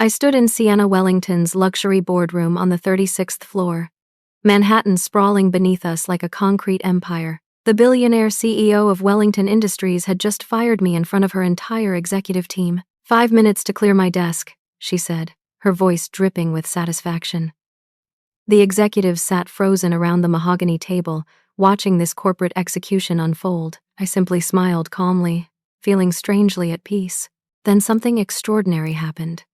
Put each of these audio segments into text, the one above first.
I stood in Sienna Wellington's luxury boardroom on the 36th floor, Manhattan sprawling beneath us like a concrete empire. The billionaire CEO of Wellington Industries had just fired me in front of her entire executive team. 5 minutes to clear my desk, she said, her voice dripping with satisfaction. The executives sat frozen around the mahogany table, watching this corporate execution unfold. I simply smiled calmly, feeling strangely at peace. Then something extraordinary happened.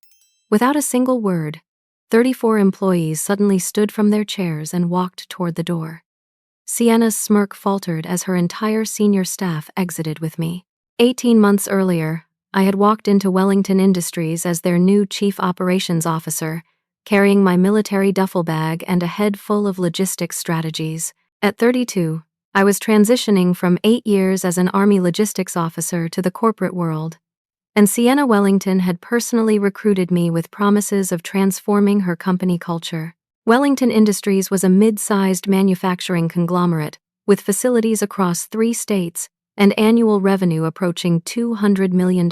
Without a single word, 34 employees suddenly stood from their chairs and walked toward the door. Sienna's smirk faltered as her entire senior staff exited with me. 18 months earlier, I had walked into Wellington Industries as their new chief operations officer, carrying my military duffel bag and a head full of logistics strategies. At 32, I was transitioning from 8 years as an Army logistics officer to the corporate world, and Sienna Wellington had personally recruited me with promises of transforming her company culture. Wellington Industries was a mid-sized manufacturing conglomerate with facilities across 3 states and annual revenue approaching $200 million.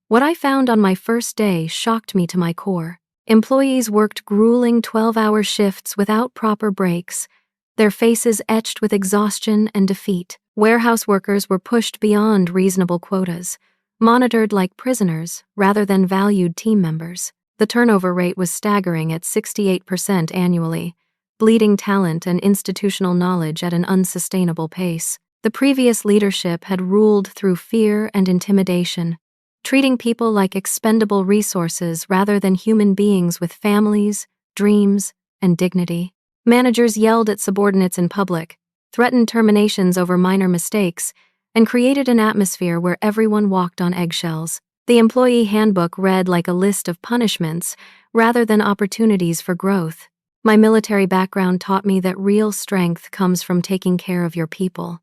What I found on my first day shocked me to my core. Employees worked grueling 12-hour shifts without proper breaks, their faces etched with exhaustion and defeat. Warehouse workers were pushed beyond reasonable quotas, monitored like prisoners rather than valued team members. The turnover rate was staggering at 68% annually, bleeding talent and institutional knowledge at an unsustainable pace. The previous leadership had ruled through fear and intimidation, treating people like expendable resources rather than human beings with families, dreams, and dignity. Managers yelled at subordinates in public, threatened terminations over minor mistakes, and created an atmosphere where everyone walked on eggshells. The employee handbook read like a list of punishments rather than opportunities for growth. My military background taught me that real strength comes from taking care of your people.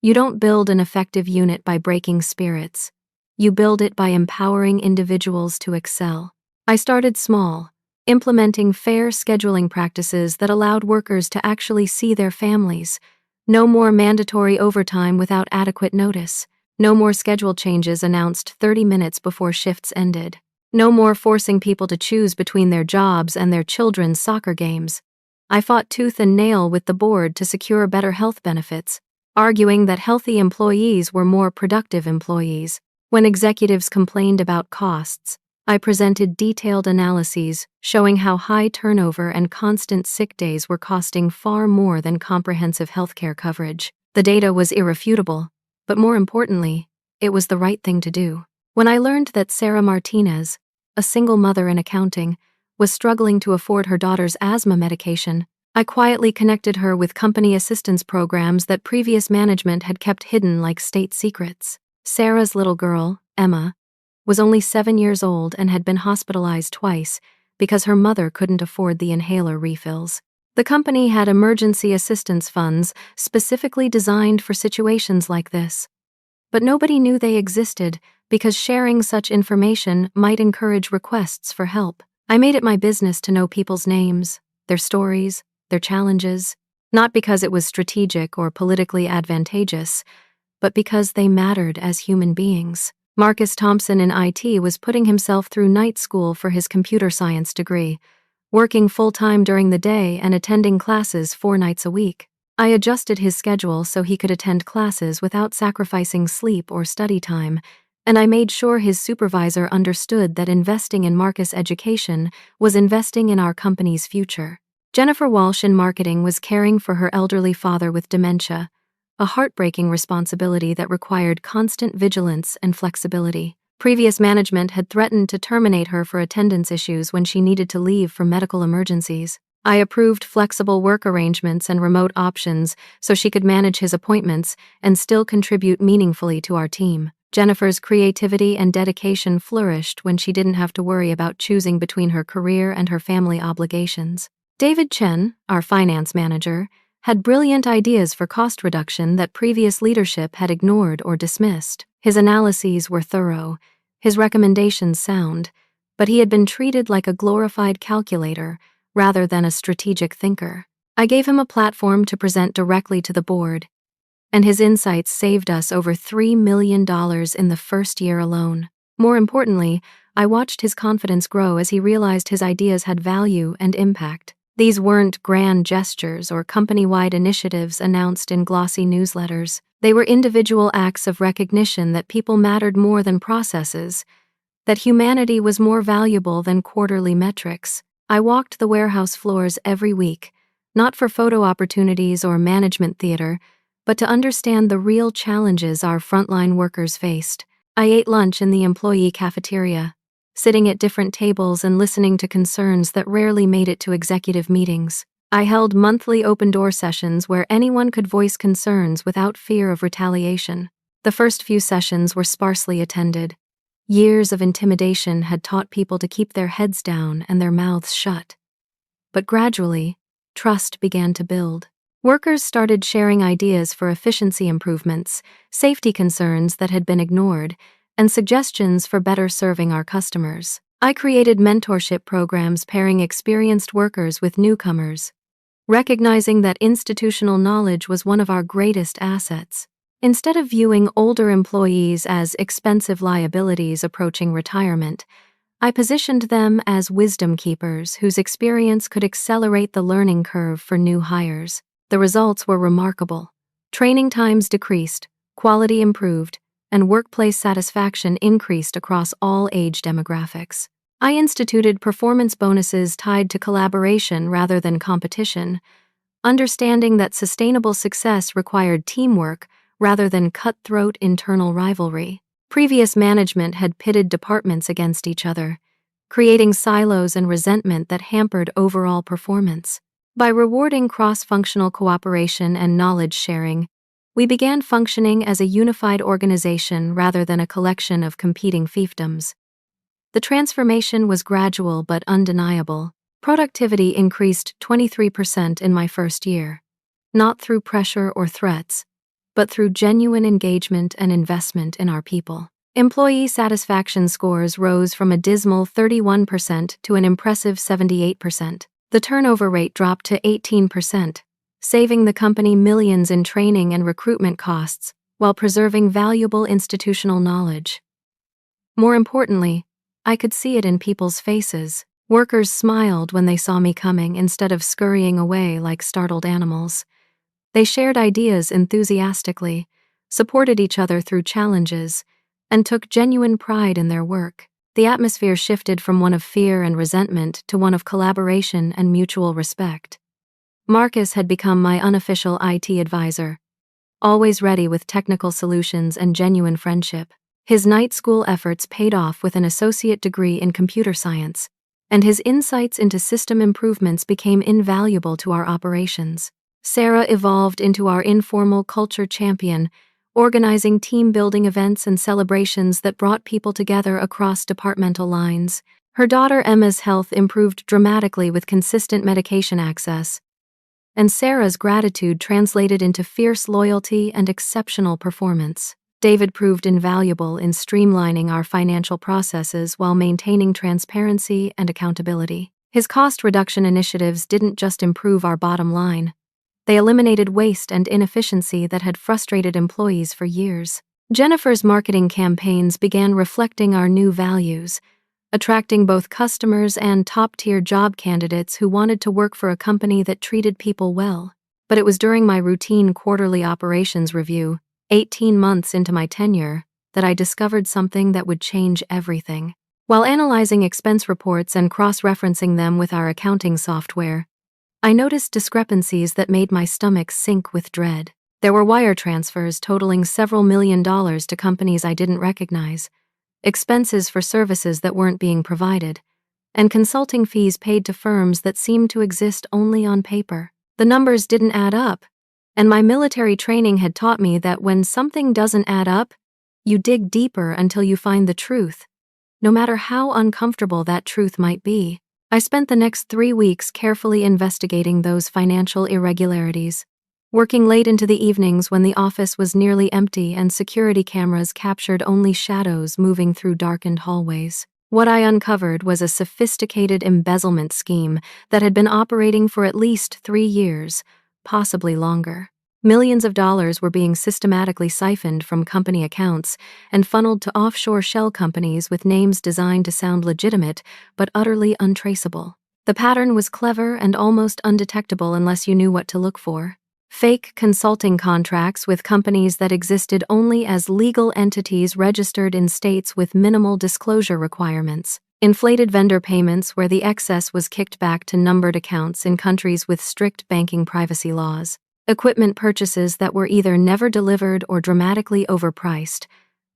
You don't build an effective unit by breaking spirits. You build it by empowering individuals to excel. I started small, implementing fair scheduling practices that allowed workers to actually see their families. No more mandatory overtime without adequate notice. No more schedule changes announced 30 minutes before shifts ended. No more forcing people to choose between their jobs and their children's soccer games. I fought tooth and nail with the board to secure better health benefits, arguing that healthy employees were more productive employees. When executives complained about costs, I presented detailed analyses showing how high turnover and constant sick days were costing far more than comprehensive healthcare coverage. The data was irrefutable, but more importantly, it was the right thing to do. When I learned that Sarah Martinez, a single mother in accounting, was struggling to afford her daughter's asthma medication, I quietly connected her with company assistance programs that previous management had kept hidden like state secrets. Sarah's little girl, Emma, was only 7 years old and had been hospitalized twice because her mother couldn't afford the inhaler refills. The company had emergency assistance funds specifically designed for situations like this. But nobody knew they existed because sharing such information might encourage requests for help. I made it my business to know people's names, their stories, their challenges, not because it was strategic or politically advantageous, but because they mattered as human beings. Marcus Thompson in IT was putting himself through night school for his computer science degree, working full-time during the day and attending classes 4 nights a week. I adjusted his schedule so he could attend classes without sacrificing sleep or study time, and I made sure his supervisor understood that investing in Marcus' education was investing in our company's future. Jennifer Walsh in marketing was caring for her elderly father with dementia, a heartbreaking responsibility that required constant vigilance and flexibility. Previous management had threatened to terminate her for attendance issues when she needed to leave for medical emergencies. I approved flexible work arrangements and remote options so she could manage his appointments and still contribute meaningfully to our team. Jennifer's creativity and dedication flourished when she didn't have to worry about choosing between her career and her family obligations. David Chen, our finance manager, had brilliant ideas for cost reduction that previous leadership had ignored or dismissed. His analyses were thorough, his recommendations sound, but he had been treated like a glorified calculator rather than a strategic thinker. I gave him a platform to present directly to the board, and his insights saved us over $3 million in the first year alone. More importantly, I watched his confidence grow as he realized his ideas had value and impact. These weren't grand gestures or company-wide initiatives announced in glossy newsletters. They were individual acts of recognition that people mattered more than processes, that humanity was more valuable than quarterly metrics. I walked the warehouse floors every week, not for photo opportunities or management theater, but to understand the real challenges our frontline workers faced. I ate lunch in the employee cafeteria, sitting at different tables and listening to concerns that rarely made it to executive meetings. I held monthly open-door sessions where anyone could voice concerns without fear of retaliation. The first few sessions were sparsely attended. Years of intimidation had taught people to keep their heads down and their mouths shut. But gradually, trust began to build. Workers started sharing ideas for efficiency improvements, safety concerns that had been ignored, and suggestions for better serving our customers. I created mentorship programs pairing experienced workers with newcomers, recognizing that institutional knowledge was one of our greatest assets. Instead of viewing older employees as expensive liabilities approaching retirement, I positioned them as wisdom keepers whose experience could accelerate the learning curve for new hires. The results were remarkable. Training times decreased, quality improved, and workplace satisfaction increased across all age demographics. I instituted performance bonuses tied to collaboration rather than competition, understanding that sustainable success required teamwork rather than cutthroat internal rivalry. Previous management had pitted departments against each other, creating silos and resentment that hampered overall performance. By rewarding cross-functional cooperation and knowledge sharing, we began functioning as a unified organization rather than a collection of competing fiefdoms. The transformation was gradual but undeniable. Productivity increased 23% in my first year, not through pressure or threats, but through genuine engagement and investment in our people. Employee satisfaction scores rose from a dismal 31% to an impressive 78%. The turnover rate dropped to 18%, saving the company millions in training and recruitment costs while preserving valuable institutional knowledge. More importantly, I could see it in people's faces. Workers smiled when they saw me coming instead of scurrying away like startled animals. They shared ideas enthusiastically, supported each other through challenges, and took genuine pride in their work. The atmosphere shifted from one of fear and resentment to one of collaboration and mutual respect. Marcus had become my unofficial IT advisor, always ready with technical solutions and genuine friendship. His night school efforts paid off with an associate degree in computer science, and his insights into system improvements became invaluable to our operations. Sarah evolved into our informal culture champion, organizing team-building events and celebrations that brought people together across departmental lines. Her daughter Emma's health improved dramatically with consistent medication access, and Sarah's gratitude translated into fierce loyalty and exceptional performance. David proved invaluable in streamlining our financial processes while maintaining transparency and accountability. His cost reduction initiatives didn't just improve our bottom line. They eliminated waste and inefficiency that had frustrated employees for years. Jennifer's marketing campaigns began reflecting our new values, attracting both customers and top-tier job candidates who wanted to work for a company that treated people well. But it was during my routine quarterly operations review, 18 months into my tenure, that I discovered something that would change everything. While analyzing expense reports and cross-referencing them with our accounting software, I noticed discrepancies that made my stomach sink with dread. There were wire transfers totaling several $1 million to companies I didn't recognize, expenses for services that weren't being provided, and consulting fees paid to firms that seemed to exist only on paper. The numbers didn't add up, and my military training had taught me that when something doesn't add up, you dig deeper until you find the truth, no matter how uncomfortable that truth might be. I spent the next 3 weeks carefully investigating those financial irregularities, working late into the evenings when the office was nearly empty and security cameras captured only shadows moving through darkened hallways. What I uncovered was a sophisticated embezzlement scheme that had been operating for at least 3 years, possibly longer. Millions of dollars were being systematically siphoned from company accounts and funneled to offshore shell companies with names designed to sound legitimate but utterly untraceable. The pattern was clever and almost undetectable unless you knew what to look for. Fake consulting contracts with companies that existed only as legal entities registered in states with minimal disclosure requirements. Inflated vendor payments where the excess was kicked back to numbered accounts in countries with strict banking privacy laws. Equipment purchases that were either never delivered or dramatically overpriced,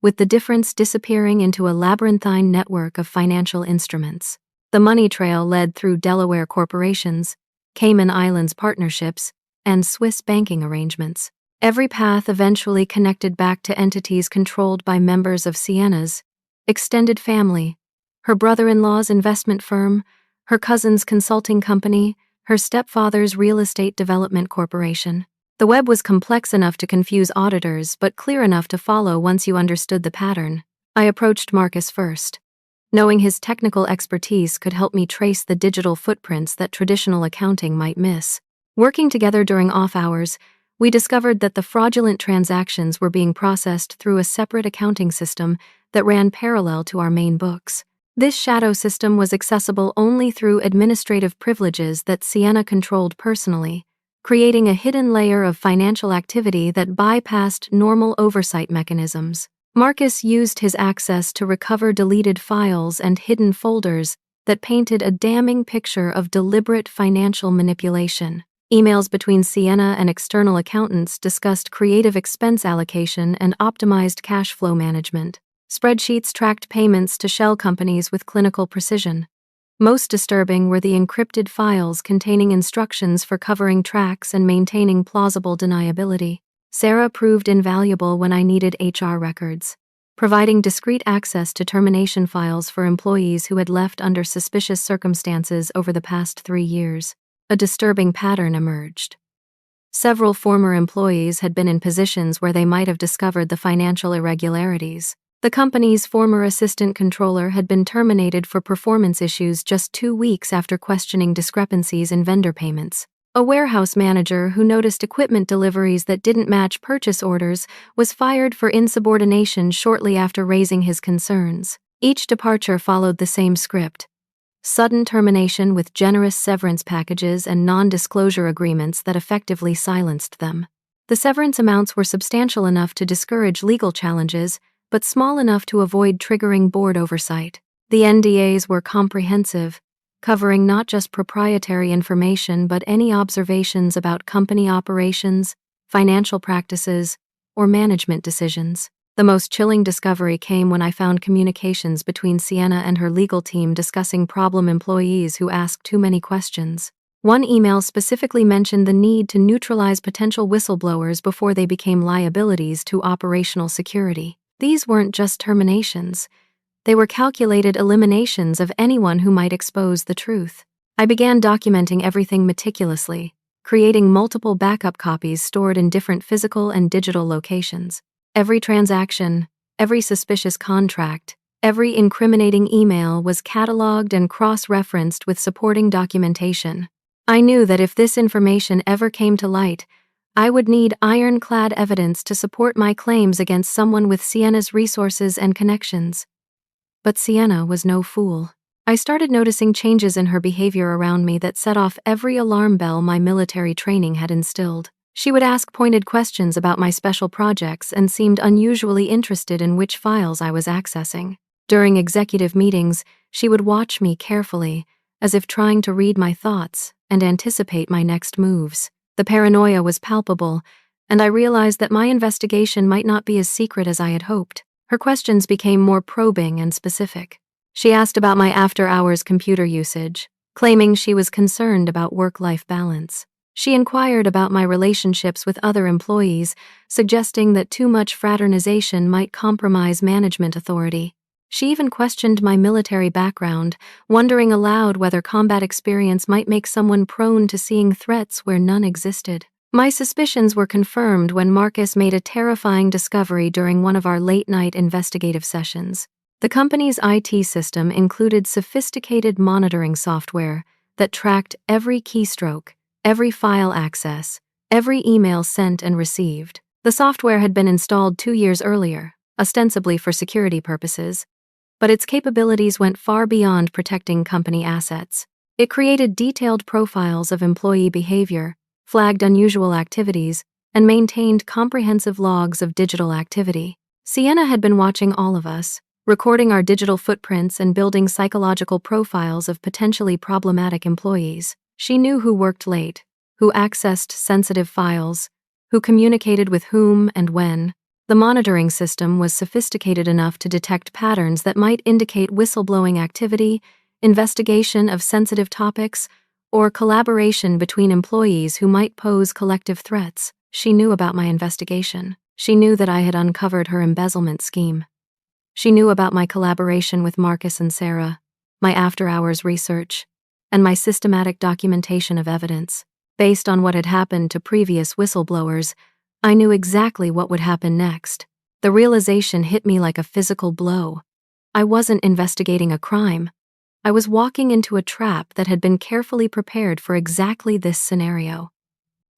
with the difference disappearing into a labyrinthine network of financial instruments. The money trail led through Delaware corporations, Cayman Islands partnerships, and Swiss banking arrangements. Every path eventually connected back to entities controlled by members of Sienna's extended family, her brother-in-law's investment firm, her cousin's consulting company, her stepfather's real estate development corporation. The web was complex enough to confuse auditors, but clear enough to follow once you understood the pattern. I approached Marcus first. Knowing his technical expertise could help me trace the digital footprints that traditional accounting might miss. Working together during off hours, we discovered that the fraudulent transactions were being processed through a separate accounting system that ran parallel to our main books. This shadow system was accessible only through administrative privileges that Sienna controlled personally, creating a hidden layer of financial activity that bypassed normal oversight mechanisms. Marcus used his access to recover deleted files and hidden folders that painted a damning picture of deliberate financial manipulation. Emails between Sienna and external accountants discussed creative expense allocation and optimized cash flow management. Spreadsheets tracked payments to shell companies with clinical precision. Most disturbing were the encrypted files containing instructions for covering tracks and maintaining plausible deniability. Sarah proved invaluable when I needed HR records, providing discreet access to termination files for employees who had left under suspicious circumstances over the past 3 years. A disturbing pattern emerged. Several former employees had been in positions where they might have discovered the financial irregularities. The company's former assistant controller had been terminated for performance issues just 2 weeks after questioning discrepancies in vendor payments. A warehouse manager who noticed equipment deliveries that didn't match purchase orders was fired for insubordination shortly after raising his concerns. Each departure followed the same script: sudden termination with generous severance packages and non-disclosure agreements that effectively silenced them. The severance amounts were substantial enough to discourage legal challenges, but small enough to avoid triggering board oversight. The NDAs were comprehensive, covering not just proprietary information but any observations about company operations, financial practices, or management decisions. The most chilling discovery came when I found communications between Sienna and her legal team discussing problem employees who asked too many questions. One email specifically mentioned the need to neutralize potential whistleblowers before they became liabilities to operational security. These weren't just terminations. They were calculated eliminations of anyone who might expose the truth. I began documenting everything meticulously, creating multiple backup copies stored in different physical and digital locations. Every transaction, every suspicious contract, every incriminating email was cataloged and cross-referenced with supporting documentation. I knew that if this information ever came to light, I would need ironclad evidence to support my claims against someone with Sienna's resources and connections. But Sienna was no fool. I started noticing changes in her behavior around me that set off every alarm bell my military training had instilled. She would ask pointed questions about my special projects and seemed unusually interested in which files I was accessing. During executive meetings, she would watch me carefully, as if trying to read my thoughts and anticipate my next moves. The paranoia was palpable, and I realized that my investigation might not be as secret as I had hoped. Her questions became more probing and specific. She asked about my after-hours computer usage, claiming she was concerned about work-life balance. She inquired about my relationships with other employees, suggesting that too much fraternization might compromise management authority. She even questioned my military background, wondering aloud whether combat experience might make someone prone to seeing threats where none existed. My suspicions were confirmed when Marcus made a terrifying discovery during one of our late-night investigative sessions. The company's IT system included sophisticated monitoring software that tracked every keystroke, every file access, Every email sent and received. The software had been installed 2 years earlier, ostensibly for security purposes, but its capabilities went far beyond protecting company assets. It created detailed profiles of employee behavior, flagged unusual activities, and maintained comprehensive logs of digital activity. Sienna had been watching all of us, recording our digital footprints and building psychological profiles of potentially problematic employees. She knew who worked late, who accessed sensitive files, who communicated with whom and when. The monitoring system was sophisticated enough to detect patterns that might indicate whistleblowing activity, investigation of sensitive topics, or collaboration between employees who might pose collective threats. She knew about my investigation. She knew that I had uncovered her embezzlement scheme. She knew about my collaboration with Marcus and Sarah, my after-hours research, and my systematic documentation of evidence. Based on what had happened to previous whistleblowers, I knew exactly what would happen next. The realization hit me like a physical blow. I wasn't investigating a crime. I was walking into a trap that had been carefully prepared for exactly this scenario.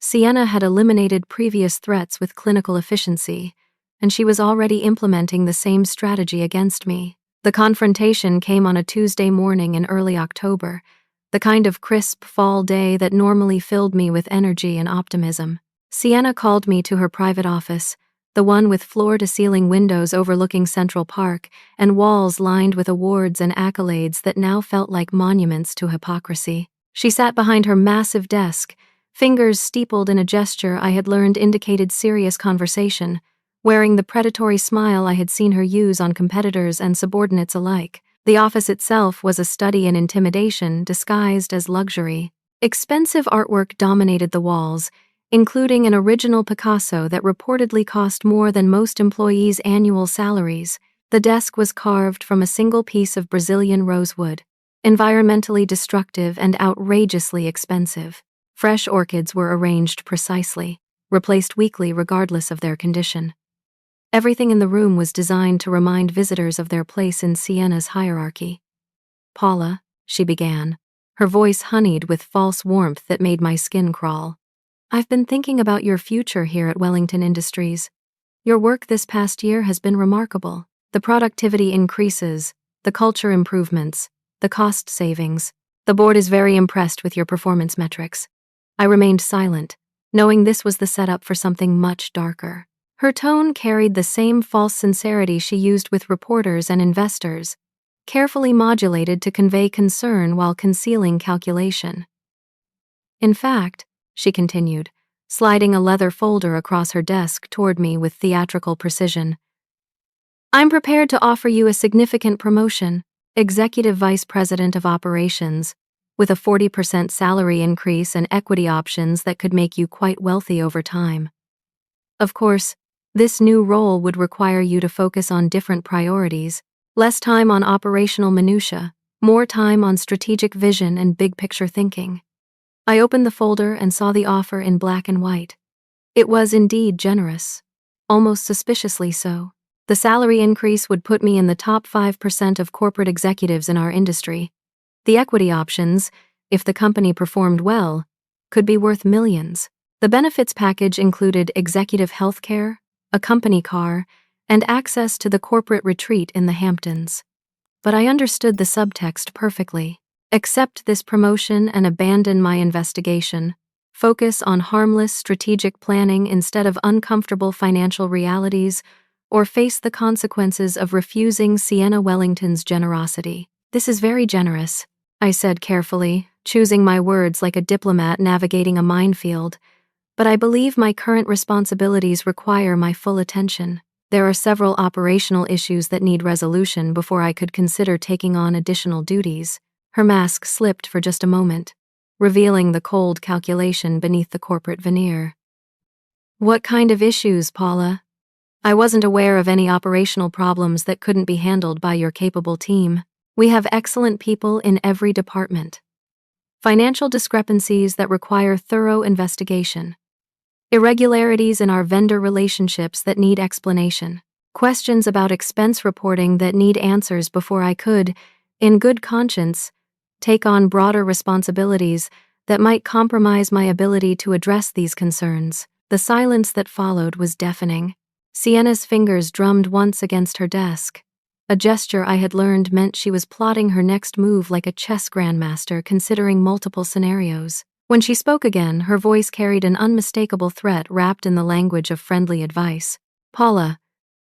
Sienna had eliminated previous threats with clinical efficiency, and she was already implementing the same strategy against me. The confrontation came on a Tuesday morning in early October, the kind of crisp fall day that normally filled me with energy and optimism. Sienna called me to her private office, the one with floor-to-ceiling windows overlooking Central Park and walls lined with awards and accolades that now felt like monuments to hypocrisy. She sat behind her massive desk, fingers steepled in a gesture I had learned indicated serious conversation, wearing the predatory smile I had seen her use on competitors and subordinates alike. The office itself was a study in intimidation disguised as luxury. Expensive artwork dominated the walls, including an original Picasso that reportedly cost more than most employees' annual salaries. The desk was carved from a single piece of Brazilian rosewood, environmentally destructive and outrageously expensive. Fresh orchids were arranged precisely, replaced weekly regardless of their condition. Everything in the room was designed to remind visitors of their place in Sienna's hierarchy. "Paula," she began, her voice honeyed with false warmth that made my skin crawl. "I've been thinking about your future here at Wellington Industries. Your work this past year has been remarkable. The productivity increases, the culture improvements, the cost savings. The board is very impressed with your performance metrics." I remained silent, knowing this was the setup for something much darker. Her tone carried the same false sincerity she used with reporters and investors, carefully modulated to convey concern while concealing calculation. "In fact," she continued, sliding a leather folder across her desk toward me with theatrical precision, "I'm prepared to offer you a significant promotion, Executive Vice President of Operations, with a 40% salary increase and equity options that could make you quite wealthy over time. Of course, this new role would require you to focus on different priorities, less time on operational minutiae, more time on strategic vision and big-picture thinking." I opened the folder and saw the offer in black and white. It was indeed generous, almost suspiciously so. The salary increase would put me in the top 5% of corporate executives in our industry. The equity options, if the company performed well, could be worth millions. The benefits package included executive health care, a company car, and access to the corporate retreat in the Hamptons. But I understood the subtext perfectly. Accept this promotion and abandon my investigation. Focus on harmless strategic planning instead of uncomfortable financial realities, or face the consequences of refusing Sienna Wellington's generosity. "This is very generous," I said carefully, choosing my words like a diplomat navigating a minefield. "But I believe my current responsibilities require my full attention. There are several operational issues that need resolution before I could consider taking on additional duties." Her mask slipped for just a moment, revealing the cold calculation beneath the corporate veneer. "What kind of issues, Paula? I wasn't aware of any operational problems that couldn't be handled by your capable team. We have excellent people in every department. Financial discrepancies that require thorough investigation. Irregularities in our vendor relationships that need explanation. Questions about expense reporting that need answers before I could, in good conscience, take on broader responsibilities that might compromise my ability to address these concerns. The silence that followed was deafening. Sienna's fingers drummed once against her desk. A gesture I had learned meant she was plotting her next move like a chess grandmaster considering multiple scenarios. When she spoke again, her voice carried an unmistakable threat wrapped in the language of friendly advice. Paula,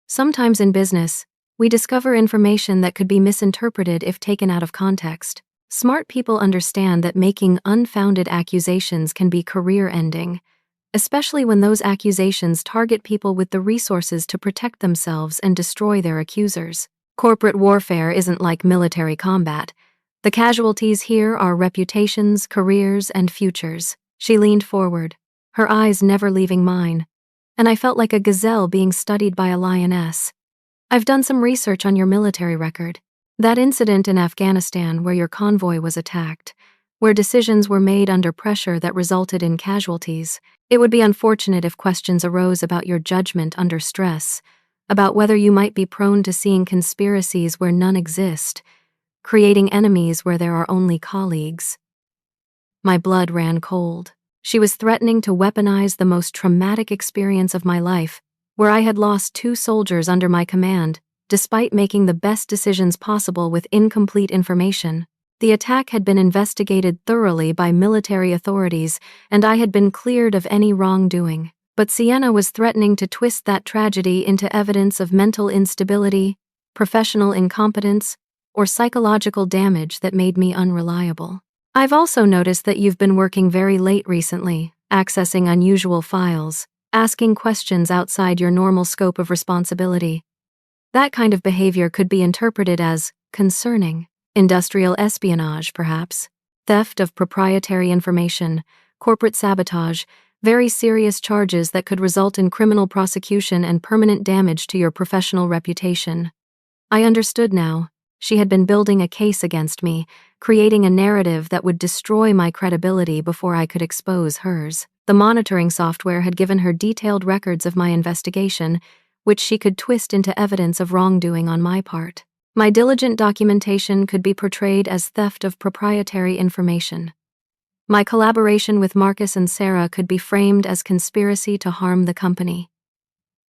sometimes in business, we discover information that could be misinterpreted if taken out of context. Smart people understand that making unfounded accusations can be career-ending, especially when those accusations target people with the resources to protect themselves and destroy their accusers. Corporate warfare isn't like military combat. The casualties here are reputations, careers, and futures. She leaned forward, her eyes never leaving mine, and I felt like a gazelle being studied by a lioness. I've done some research on your military record. That incident in Afghanistan where your convoy was attacked, where decisions were made under pressure that resulted in casualties. It would be unfortunate if questions arose about your judgment under stress, about whether you might be prone to seeing conspiracies where none exist, creating enemies where there are only colleagues. My blood ran cold. She was threatening to weaponize the most traumatic experience of my life, where I had lost 2 soldiers under my command, despite making the best decisions possible with incomplete information. The attack had been investigated thoroughly by military authorities, and I had been cleared of any wrongdoing. But Sienna was threatening to twist that tragedy into evidence of mental instability, professional incompetence, or psychological damage that made me unreliable. I've also noticed that you've been working very late recently, accessing unusual files, asking questions outside your normal scope of responsibility. That kind of behavior could be interpreted as concerning. Industrial espionage, perhaps. Theft of proprietary information, corporate sabotage, very serious charges that could result in criminal prosecution and permanent damage to your professional reputation. I understood now. She had been building a case against me, creating a narrative that would destroy my credibility before I could expose hers. The monitoring software had given her detailed records of my investigation, which she could twist into evidence of wrongdoing on my part. My diligent documentation could be portrayed as theft of proprietary information. My collaboration with Marcus and Sarah could be framed as conspiracy to harm the company.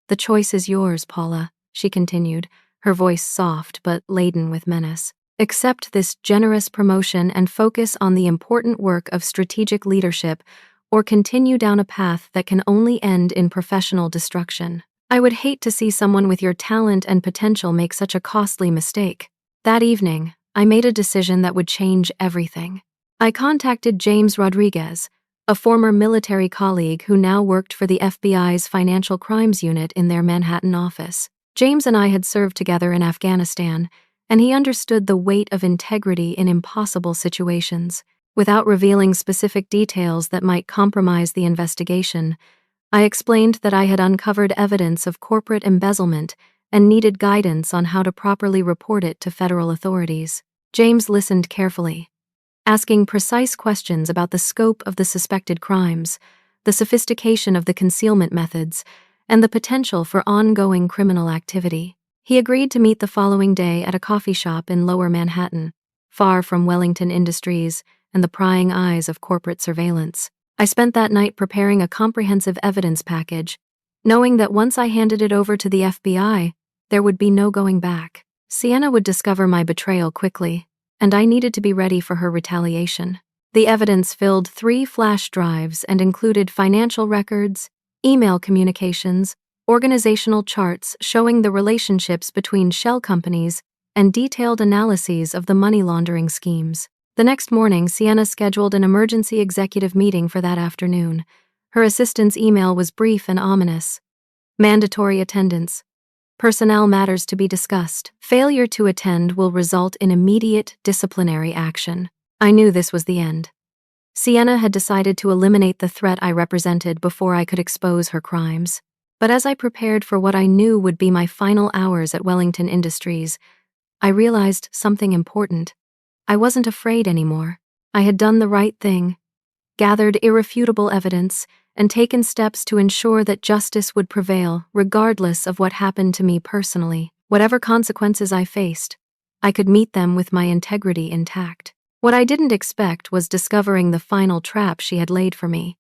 The choice is yours, Paula, she continued, her voice soft but laden with menace. Accept this generous promotion and focus on the important work of strategic leadership, or continue down a path that can only end in professional destruction. I would hate to see someone with your talent and potential make such a costly mistake. That evening, I made a decision that would change everything. I contacted James Rodriguez, a former military colleague who now worked for the FBI's Financial Crimes Unit in their Manhattan office. James and I had served together in Afghanistan, and he understood the weight of integrity in impossible situations. Without revealing specific details that might compromise the investigation, I explained that I had uncovered evidence of corporate embezzlement and needed guidance on how to properly report it to federal authorities. James listened carefully, asking precise questions about the scope of the suspected crimes, the sophistication of the concealment methods, and the potential for ongoing criminal activity. He agreed to meet the following day at a coffee shop in Lower Manhattan, far from Wellington Industries and the prying eyes of corporate surveillance. I spent that night preparing a comprehensive evidence package, knowing that once I handed it over to the FBI, there would be no going back. Sienna would discover my betrayal quickly, and I needed to be ready for her retaliation. The evidence filled 3 flash drives and included financial records, email communications, organizational charts showing the relationships between shell companies, and detailed analyses of the money laundering schemes. The next morning, Sienna scheduled an emergency executive meeting for that afternoon. Her assistant's email was brief and ominous. Mandatory attendance. Personnel matters to be discussed. Failure to attend will result in immediate disciplinary action. I knew this was the end. Sienna had decided to eliminate the threat I represented before I could expose her crimes. But as I prepared for what I knew would be my final hours at Wellington Industries, I realized something important. I wasn't afraid anymore. I had done the right thing, gathered irrefutable evidence, and taken steps to ensure that justice would prevail, regardless of what happened to me personally. Whatever consequences I faced, I could meet them with my integrity intact. What I didn't expect was discovering the final trap she had laid for me.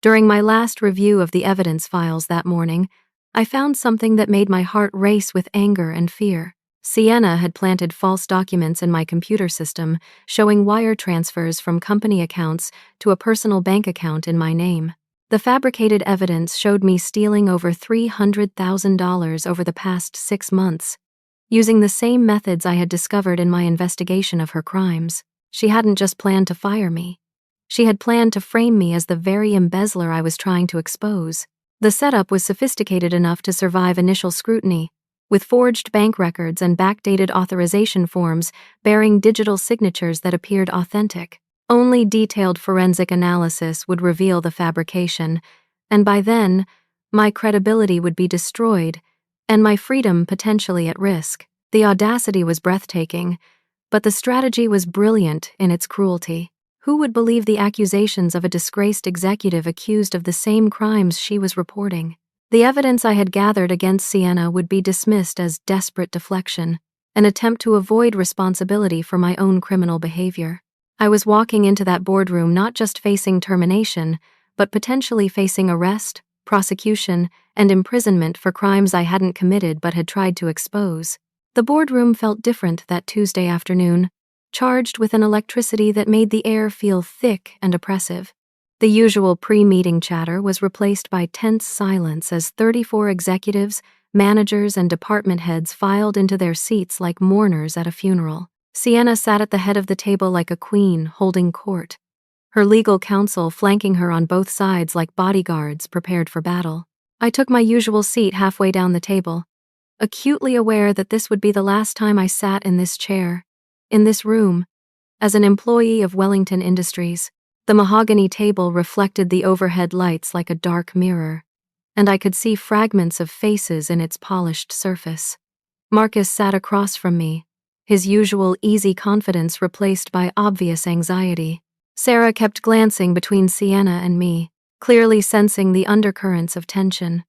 During my last review of the evidence files that morning, I found something that made my heart race with anger and fear. Sienna had planted false documents in my computer system, showing wire transfers from company accounts to a personal bank account in my name. The fabricated evidence showed me stealing over $300,000 over the past 6 months, using the same methods I had discovered in my investigation of her crimes. She hadn't just planned to fire me. She had planned to frame me as the very embezzler I was trying to expose. The setup was sophisticated enough to survive initial scrutiny, with forged bank records and backdated authorization forms bearing digital signatures that appeared authentic. Only detailed forensic analysis would reveal the fabrication, and by then, my credibility would be destroyed, and my freedom potentially at risk. The audacity was breathtaking, but the strategy was brilliant in its cruelty. Who would believe the accusations of a disgraced executive accused of the same crimes she was reporting? The evidence I had gathered against Sienna would be dismissed as desperate deflection, an attempt to avoid responsibility for my own criminal behavior. I was walking into that boardroom not just facing termination, but potentially facing arrest, prosecution, and imprisonment for crimes I hadn't committed but had tried to expose. The boardroom felt different that Tuesday afternoon, charged with an electricity that made the air feel thick and oppressive. The usual pre-meeting chatter was replaced by tense silence as 34 executives, managers, and department heads filed into their seats like mourners at a funeral. Sienna sat at the head of the table like a queen holding court, her legal counsel flanking her on both sides like bodyguards prepared for battle. I took my usual seat halfway down the table, acutely aware that this would be the last time I sat in this chair, in this room, as an employee of Wellington Industries. The mahogany table reflected the overhead lights like a dark mirror, and I could see fragments of faces in its polished surface. Marcus sat across from me, his usual easy confidence replaced by obvious anxiety. Sarah kept glancing between Sienna and me, clearly sensing the undercurrents of tension.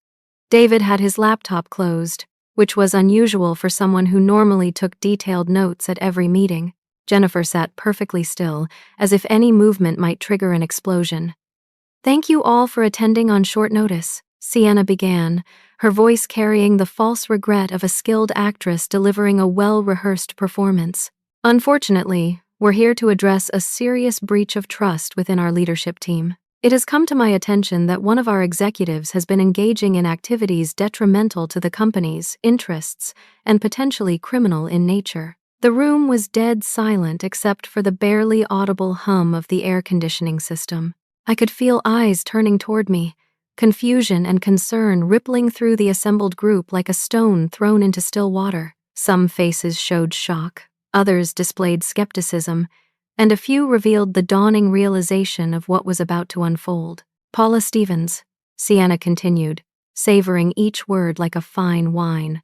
David had his laptop closed, which was unusual for someone who normally took detailed notes at every meeting. Jennifer sat perfectly still, as if any movement might trigger an explosion. "Thank you all for attending on short notice," Sienna began, her voice carrying the false regret of a skilled actress delivering a well-rehearsed performance. "Unfortunately, we're here to address a serious breach of trust within our leadership team. It has come to my attention that one of our executives has been engaging in activities detrimental to the company's interests and potentially criminal in nature." The room was dead silent except for the barely audible hum of the air conditioning system. I could feel eyes turning toward me, confusion and concern rippling through the assembled group like a stone thrown into still water. Some faces showed shock, others displayed skepticism, and a few revealed the dawning realization of what was about to unfold. "Paula Stevens," Sienna continued, savoring each word like a fine wine,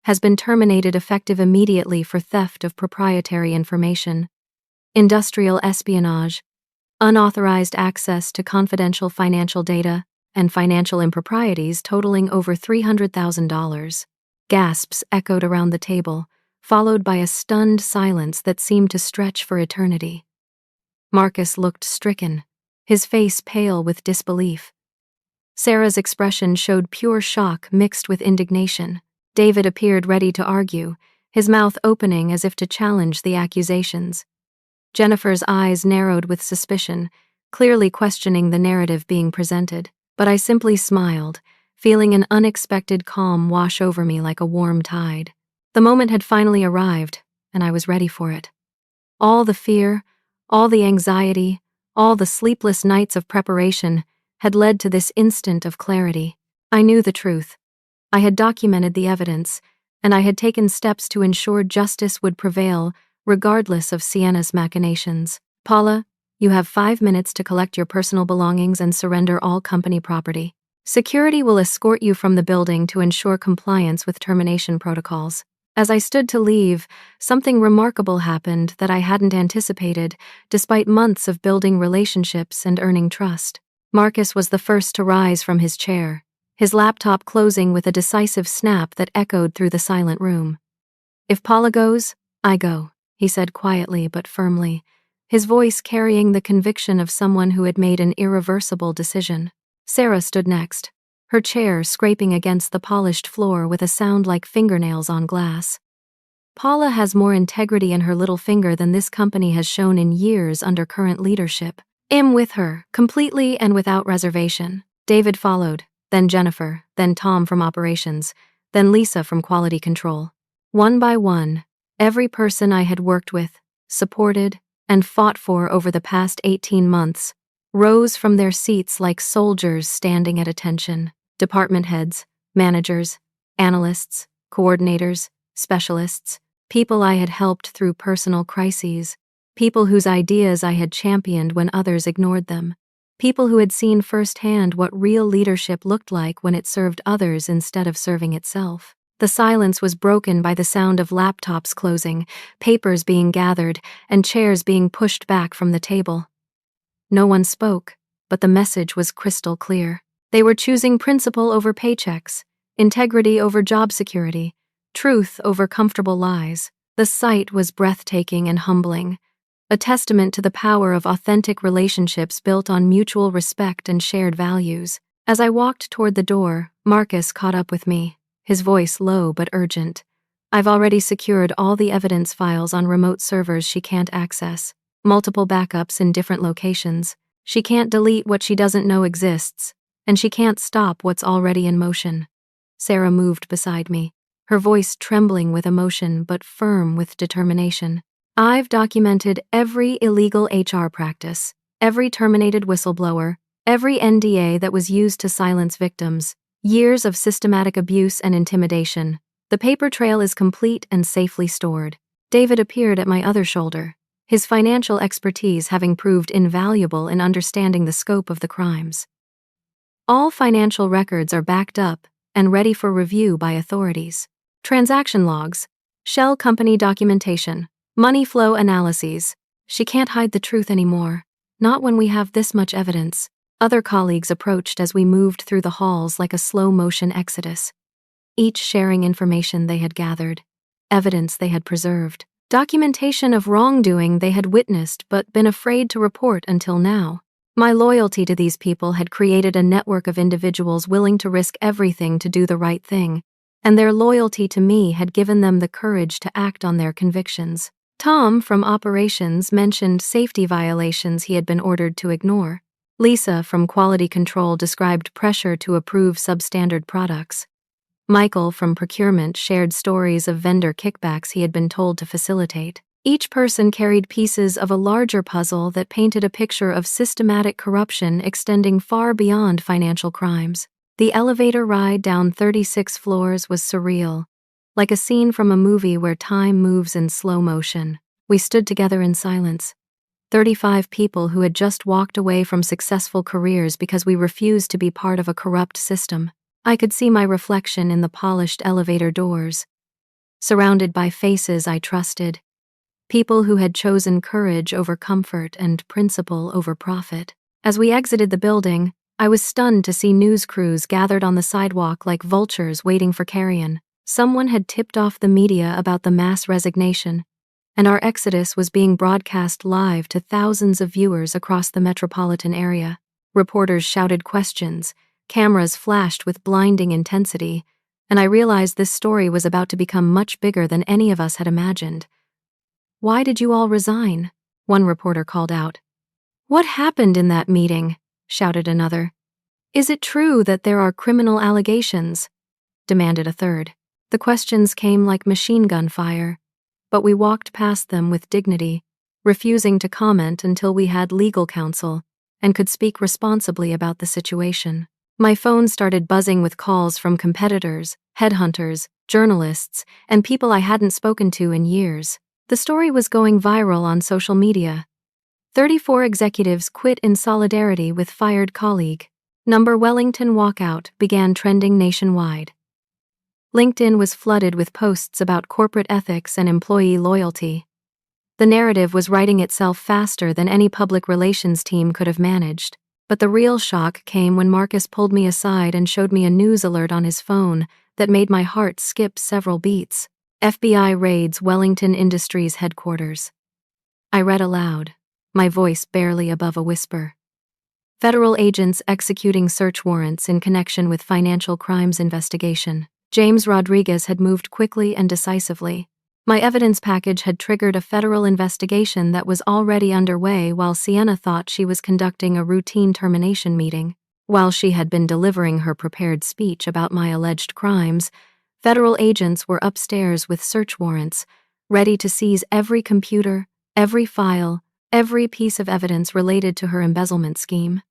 "has been terminated effective immediately for theft of proprietary information, industrial espionage, unauthorized access to confidential financial data, and financial improprieties totaling over $300,000. Gasps echoed around the table, followed by a stunned silence that seemed to stretch for eternity. Marcus looked stricken, his face pale with disbelief. Sarah's expression showed pure shock mixed with indignation. David appeared ready to argue, his mouth opening as if to challenge the accusations. Jennifer's eyes narrowed with suspicion, clearly questioning the narrative being presented. But I simply smiled, feeling an unexpected calm wash over me like a warm tide. The moment had finally arrived, and I was ready for it. All the fear, all the anxiety, all the sleepless nights of preparation had led to this instant of clarity. I knew the truth. I had documented the evidence, and I had taken steps to ensure justice would prevail, regardless of Sienna's machinations. "Paula, you have 5 minutes to collect your personal belongings and surrender all company property. Security will escort you from the building to ensure compliance with termination protocols." As I stood to leave, something remarkable happened that I hadn't anticipated, despite months of building relationships and earning trust. Marcus was the first to rise from his chair, his laptop closing with a decisive snap that echoed through the silent room. "If Paula goes, I go," he said quietly but firmly, his voice carrying the conviction of someone who had made an irreversible decision. Sarah stood next, her chair scraping against the polished floor with a sound like fingernails on glass. Paula has more integrity in her little finger than this company has shown in years under current leadership. I'm with her, completely and without reservation. David followed, then Jennifer, then Tom from operations, then Lisa from quality control. One by one, every person I had worked with, supported, and fought for over the past 18 months rose from their seats like soldiers standing at attention. Department heads, managers, analysts, coordinators, specialists, people I had helped through personal crises, people whose ideas I had championed when others ignored them, people who had seen firsthand what real leadership looked like when it served others instead of serving itself. The silence was broken by the sound of laptops closing, papers being gathered, and chairs being pushed back from the table. No one spoke, but the message was crystal clear. They were choosing principle over paychecks, integrity over job security, truth over comfortable lies. The sight was breathtaking and humbling, a testament to the power of authentic relationships built on mutual respect and shared values. As I walked toward the door, Marcus caught up with me, his voice low but urgent. I've already secured all the evidence files on remote servers she can't access, multiple backups in different locations. She can't delete what she doesn't know exists, and she can't stop what's already in motion. Sarah moved beside me, her voice trembling with emotion but firm with determination. I've documented every illegal HR practice, every terminated whistleblower, every NDA that was used to silence victims, years of systematic abuse and intimidation. The paper trail is complete and safely stored. David appeared at my other shoulder, his financial expertise having proved invaluable in understanding the scope of the crimes. All financial records are backed up and ready for review by authorities. Transaction logs, shell company documentation, money flow analyses. She can't hide the truth anymore, not when we have this much evidence. Other colleagues approached as we moved through the halls like a slow-motion exodus, each sharing information they had gathered, evidence they had preserved, documentation of wrongdoing they had witnessed but been afraid to report until now. My loyalty to these people had created a network of individuals willing to risk everything to do the right thing, and their loyalty to me had given them the courage to act on their convictions. Tom from operations mentioned safety violations he had been ordered to ignore. Lisa from quality control described pressure to approve substandard products. Michael from procurement shared stories of vendor kickbacks he had been told to facilitate. Each person carried pieces of a larger puzzle that painted a picture of systematic corruption extending far beyond financial crimes. The elevator ride down 36 floors was surreal, like a scene from a movie where time moves in slow motion. We stood together in silence, 35 people who had just walked away from successful careers because we refused to be part of a corrupt system. I could see my reflection in the polished elevator doors, surrounded by faces I trusted, people who had chosen courage over comfort and principle over profit. As we exited the building, I was stunned to see news crews gathered on the sidewalk like vultures waiting for carrion. Someone had tipped off the media about the mass resignation, and our exodus was being broadcast live to thousands of viewers across the metropolitan area. Reporters shouted questions, cameras flashed with blinding intensity, and I realized this story was about to become much bigger than any of us had imagined. "Why did you all resign?" one reporter called out. "What happened in that meeting?" shouted another. "Is it true that there are criminal allegations?" demanded a third. The questions came like machine gun fire, but we walked past them with dignity, refusing to comment until we had legal counsel and could speak responsibly about the situation. My phone started buzzing with calls from competitors, headhunters, journalists, and people I hadn't spoken to in years. The story was going viral on social media. 34 executives quit in solidarity with fired colleague. Number Wellington walkout began trending nationwide. LinkedIn was flooded with posts about corporate ethics and employee loyalty. The narrative was writing itself faster than any public relations team could have managed. But the real shock came when Marcus pulled me aside and showed me a news alert on his phone that made my heart skip several beats. FBI raids Wellington Industries headquarters. I read aloud. my voice barely above a whisper. Federal agents executing search warrants in connection with financial crimes investigation. James Rodriguez had moved quickly and decisively. My evidence package had triggered a federal investigation that was already underway while Sienna thought she was conducting a routine termination meeting. While she had been delivering her prepared speech about my alleged crimes, federal agents were upstairs with search warrants, ready to seize every computer, every file, every piece of evidence related to her embezzlement scheme.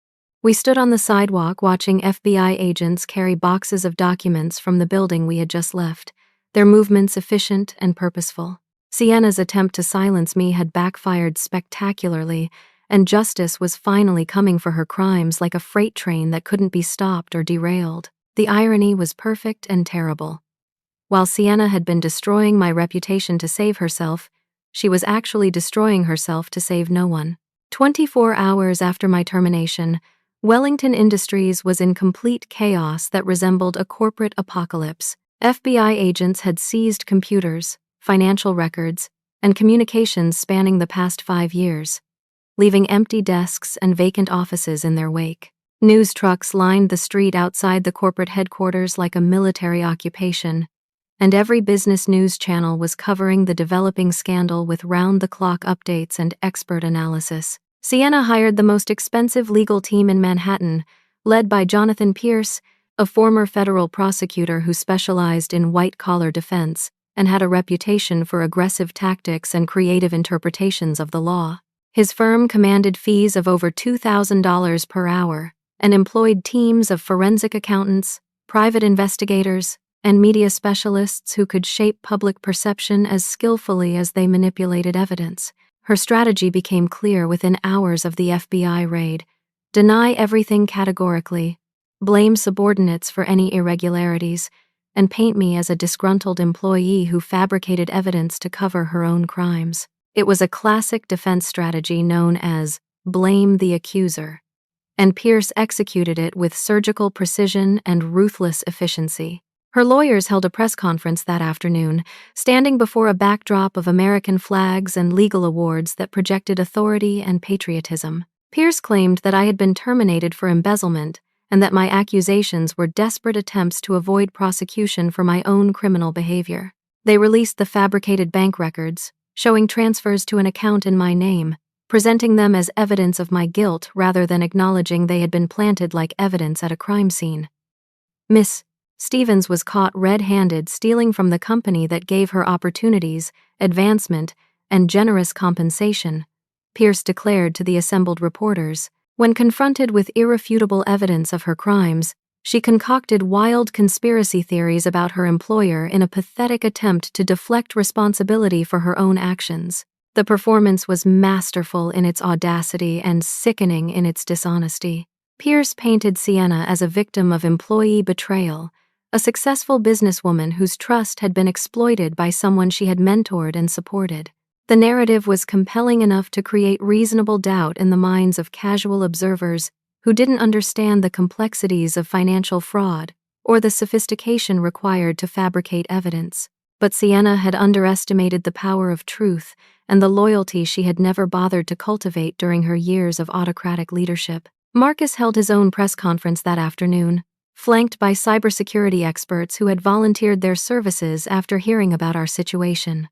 We stood on the sidewalk watching FBI agents carry boxes of documents from the building we had just left, their movements efficient and purposeful. Sienna's attempt to silence me had backfired spectacularly, and justice was finally coming for her crimes like a freight train that couldn't be stopped or derailed. The irony was perfect and terrible. While Sienna had been destroying my reputation to save herself, she was actually destroying herself to save no one. 24 hours after my termination, Wellington Industries was in complete chaos that resembled a corporate apocalypse. FBI agents had seized computers, financial records, and communications spanning the past 5 years, leaving empty desks and vacant offices in their wake. News trucks lined the street outside the corporate headquarters like a military occupation, and every business news channel was covering the developing scandal with round-the-clock updates and expert analysis. Sienna hired the most expensive legal team in Manhattan, led by Jonathan Pierce, a former federal prosecutor who specialized in white-collar defense and had a reputation for aggressive tactics and creative interpretations of the law. His firm commanded fees of over $2,000 per hour and employed teams of forensic accountants, private investigators, and media specialists who could shape public perception as skillfully as they manipulated evidence. Her strategy became clear within hours of the FBI raid: deny everything categorically, blame subordinates for any irregularities, and paint me as a disgruntled employee who fabricated evidence to cover her own crimes. It was a classic defense strategy known as blame the accuser, and Pierce executed it with surgical precision and ruthless efficiency. Her lawyers held a press conference that afternoon, standing before a backdrop of American flags and legal awards that projected authority and patriotism. Pierce claimed that I had been terminated for embezzlement and that my accusations were desperate attempts to avoid prosecution for my own criminal behavior. They released the fabricated bank records, showing transfers to an account in my name, presenting them as evidence of my guilt rather than acknowledging they had been planted like evidence at a crime scene. Miss Stevens was caught red-handed stealing from the company that gave her opportunities, advancement, and generous compensation, Pierce declared to the assembled reporters. When confronted with irrefutable evidence of her crimes, she concocted wild conspiracy theories about her employer in a pathetic attempt to deflect responsibility for her own actions. The performance was masterful in its audacity and sickening in its dishonesty. Pierce painted Sienna as a victim of employee betrayal, a successful businesswoman whose trust had been exploited by someone she had mentored and supported. The narrative was compelling enough to create reasonable doubt in the minds of casual observers who didn't understand the complexities of financial fraud or the sophistication required to fabricate evidence. But Sienna had underestimated the power of truth and the loyalty she had never bothered to cultivate during her years of autocratic leadership. Marcus held his own press conference that afternoon, flanked by cybersecurity experts who had volunteered their services after hearing about our situation.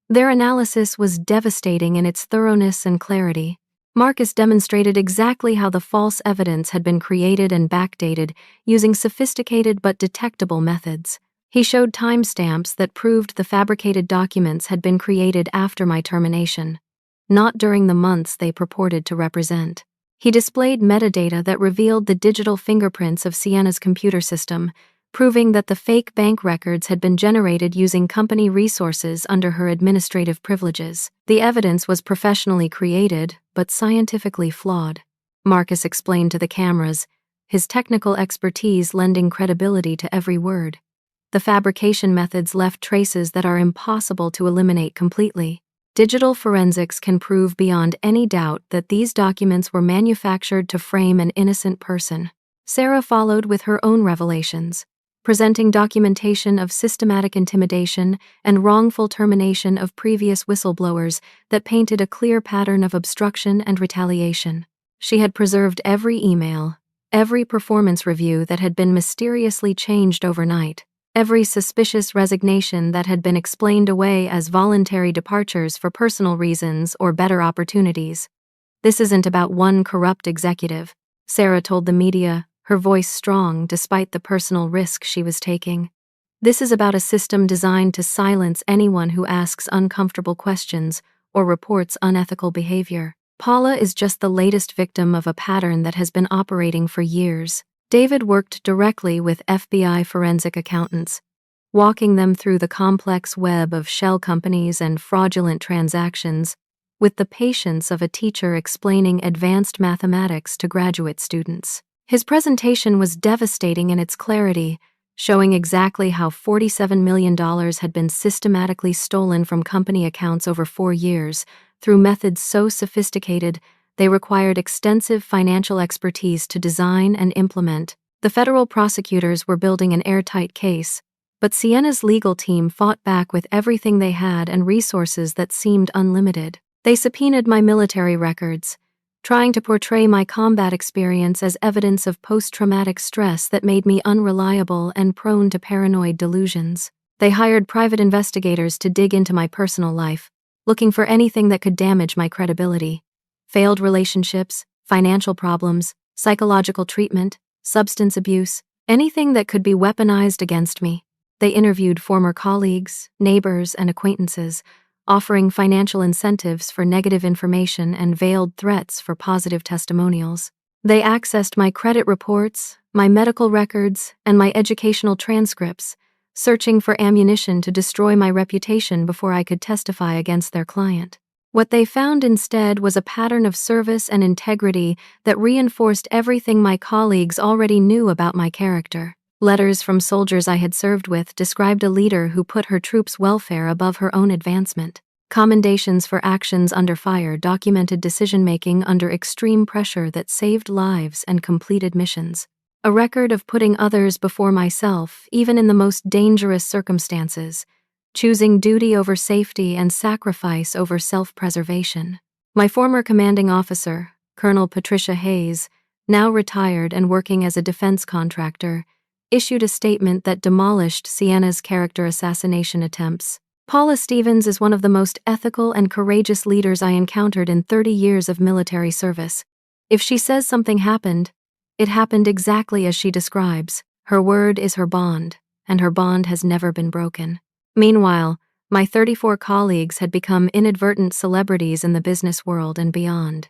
Their analysis was devastating in its thoroughness and clarity. Marcus demonstrated exactly how the false evidence had been created and backdated using sophisticated but detectable methods. He showed timestamps that proved the fabricated documents had been created after my termination, not during the months they purported to represent. He displayed metadata that revealed the digital fingerprints of Sienna's computer system, proving that the fake bank records had been generated using company resources under her administrative privileges. The evidence was professionally created, but scientifically flawed. Marcus explained to the cameras, his technical expertise lending credibility to every word. The fabrication methods left traces that are impossible to eliminate completely. Digital forensics can prove beyond any doubt that these documents were manufactured to frame an innocent person. Sarah followed with her own revelations. presenting documentation of systematic intimidation and wrongful termination of previous whistleblowers that painted a clear pattern of obstruction and retaliation. She had preserved every email, every performance review that had been mysteriously changed overnight, every suspicious resignation that had been explained away as voluntary departures for personal reasons or better opportunities. "This isn't about one corrupt executive," Sarah told the media, her voice strong despite the personal risk she was taking. "This is about a system designed to silence anyone who asks uncomfortable questions or reports unethical behavior. Paula is just the latest victim of a pattern that has been operating for years." David worked directly with FBI forensic accountants, walking them through the complex web of shell companies and fraudulent transactions, with the patience of a teacher explaining advanced mathematics to graduate students. His presentation was devastating in its clarity, showing exactly how $47 million had been systematically stolen from company accounts over 4 years, through methods so sophisticated they required extensive financial expertise to design and implement. The federal prosecutors were building an airtight case, but Sienna's legal team fought back with everything they had and resources that seemed unlimited. They subpoenaed my military records, trying to portray my combat experience as evidence of post-traumatic stress that made me unreliable and prone to paranoid delusions. They hired private investigators to dig into my personal life, looking for anything that could damage my credibility. Failed relationships, financial problems, psychological treatment, substance abuse, anything that could be weaponized against me. They interviewed former colleagues, neighbors, and acquaintances, offering financial incentives for negative information and veiled threats for positive testimonials. They accessed my credit reports, my medical records, and my educational transcripts, searching for ammunition to destroy my reputation before I could testify against their client. What they found instead was a pattern of service and integrity that reinforced everything my colleagues already knew about my character. Letters from soldiers I had served with described a leader who put her troops' welfare above her own advancement. Commendations for actions under fire documented decision-making under extreme pressure that saved lives and completed missions. A record of putting others before myself, even in the most dangerous circumstances, choosing duty over safety and sacrifice over self-preservation. My former commanding officer, Colonel Patricia Hayes, now retired and working as a defense contractor, issued a statement that demolished Sienna's character assassination attempts. "Paula Stevens is one of the most ethical and courageous leaders I encountered in 30 years of military service. If she says something happened, it happened exactly as she describes. Her word is her bond, and her bond has never been broken." Meanwhile, my 34 colleagues had become inadvertent celebrities in the business world and beyond.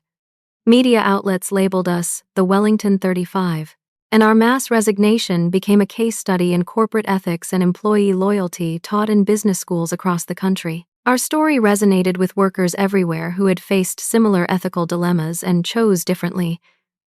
Media outlets labeled us the Wellington 35, and our mass resignation became a case study in corporate ethics and employee loyalty taught in business schools across the country. Our story resonated with workers everywhere who had faced similar ethical dilemmas and chose differently,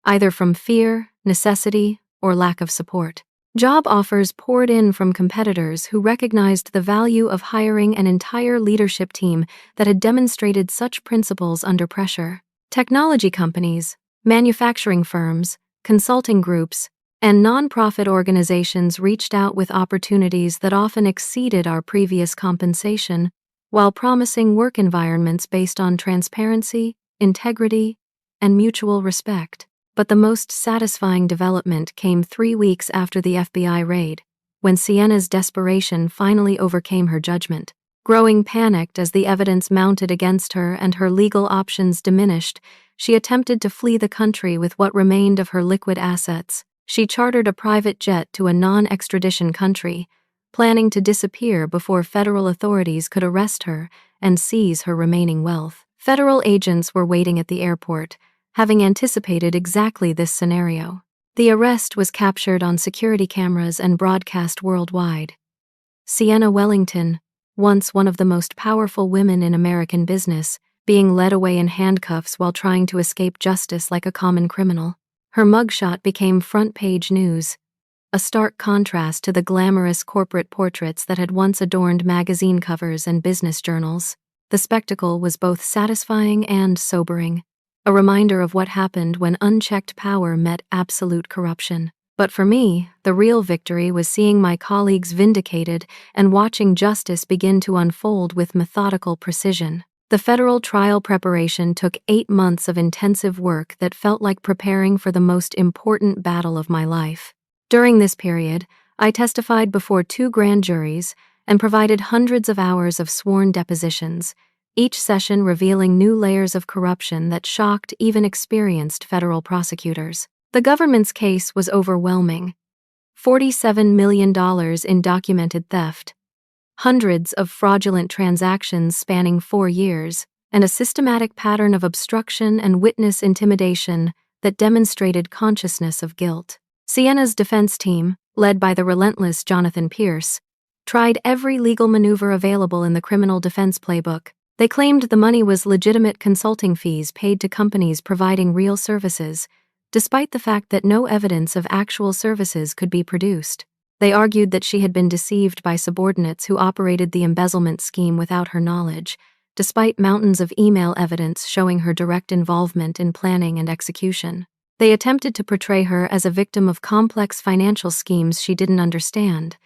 either from fear, necessity, or lack of support. Job offers poured in from competitors who recognized the value of hiring an entire leadership team that had demonstrated such principles under pressure. Technology companies, manufacturing firms, consulting groups, and nonprofit organizations reached out with opportunities that often exceeded our previous compensation, while promising work environments based on transparency, integrity, and mutual respect. But the most satisfying development came 3 weeks after the FBI raid, when Sienna's desperation finally overcame her judgment. Growing panicked as the evidence mounted against her and her legal options diminished, she attempted to flee the country with what remained of her liquid assets. She chartered a private jet to a non-extradition country, planning to disappear before federal authorities could arrest her and seize her remaining wealth. Federal agents were waiting at the airport, having anticipated exactly this scenario. The arrest was captured on security cameras and broadcast worldwide. Sienna Wellington, once one of the most powerful women in American business, being led away in handcuffs while trying to escape justice like a common criminal. Her mugshot became front-page news, a stark contrast to the glamorous corporate portraits that had once adorned magazine covers and business journals. The spectacle was both satisfying and sobering, a reminder of what happened when unchecked power met absolute corruption. But for me, the real victory was seeing my colleagues vindicated and watching justice begin to unfold with methodical precision. The federal trial preparation took 8 months of intensive work that felt like preparing for the most important battle of my life. During this period, I testified before 2 grand juries and provided hundreds of hours of sworn depositions, each session revealing new layers of corruption that shocked even experienced federal prosecutors. The government's case was overwhelming. $47 million in documented theft, hundreds of fraudulent transactions spanning 4 years, and a systematic pattern of obstruction and witness intimidation that demonstrated consciousness of guilt. Sienna's defense team, led by the relentless Jonathan Pierce, tried every legal maneuver available in the criminal defense playbook. They claimed the money was legitimate consulting fees paid to companies providing real services, despite the fact that no evidence of actual services could be produced. They argued that she had been deceived by subordinates who operated the embezzlement scheme without her knowledge, despite mountains of email evidence showing her direct involvement in planning and execution. They attempted to portray her as a victim of complex financial schemes she didn't understand,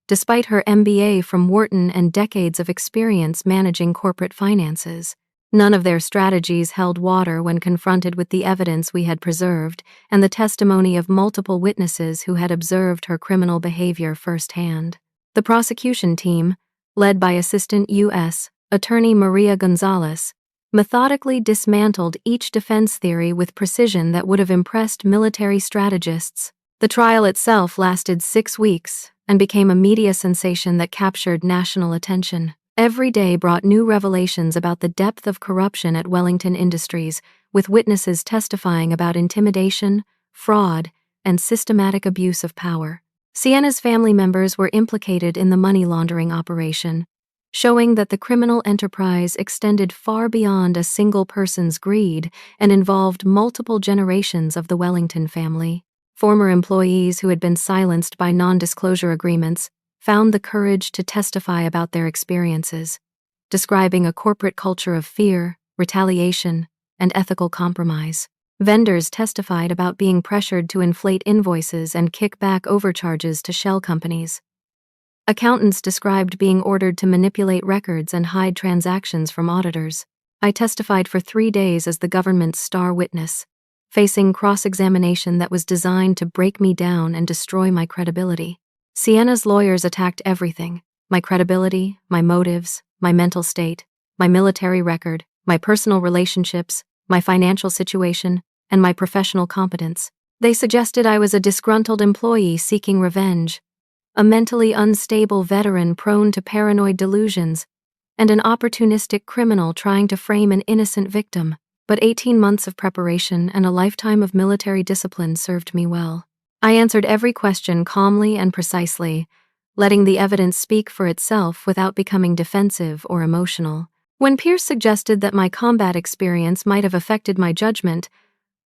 despite her MBA from Wharton and decades of experience managing corporate finances. None of their strategies held water when confronted with the evidence we had preserved and the testimony of multiple witnesses who had observed her criminal behavior firsthand. The prosecution team, led by Assistant U.S. Attorney Maria Gonzalez, methodically dismantled each defense theory with precision that would have impressed military strategists. The trial itself lasted 6 weeks and became a media sensation that captured national attention. Every day brought new revelations about the depth of corruption at Wellington Industries, with witnesses testifying about intimidation, fraud, and systematic abuse of power. Sienna's family members were implicated in the money laundering operation, showing that the criminal enterprise extended far beyond a single person's greed and involved multiple generations of the Wellington family. Former employees who had been silenced by non-disclosure agreements found the courage to testify about their experiences, describing a corporate culture of fear, retaliation, and ethical compromise. Vendors testified about being pressured to inflate invoices and kick back overcharges to shell companies. Accountants described being ordered to manipulate records and hide transactions from auditors. I testified for 3 days as the government's star witness, facing cross-examination that was designed to break me down and destroy my credibility. Sienna's lawyers attacked everything: my credibility, my motives, my mental state, my military record, my personal relationships, my financial situation, and my professional competence. They suggested I was a disgruntled employee seeking revenge, a mentally unstable veteran prone to paranoid delusions, and an opportunistic criminal trying to frame an innocent victim. But 18 months of preparation and a lifetime of military discipline served me well. I answered every question calmly and precisely, letting the evidence speak for itself without becoming defensive or emotional. When Pierce suggested that my combat experience might have affected my judgment,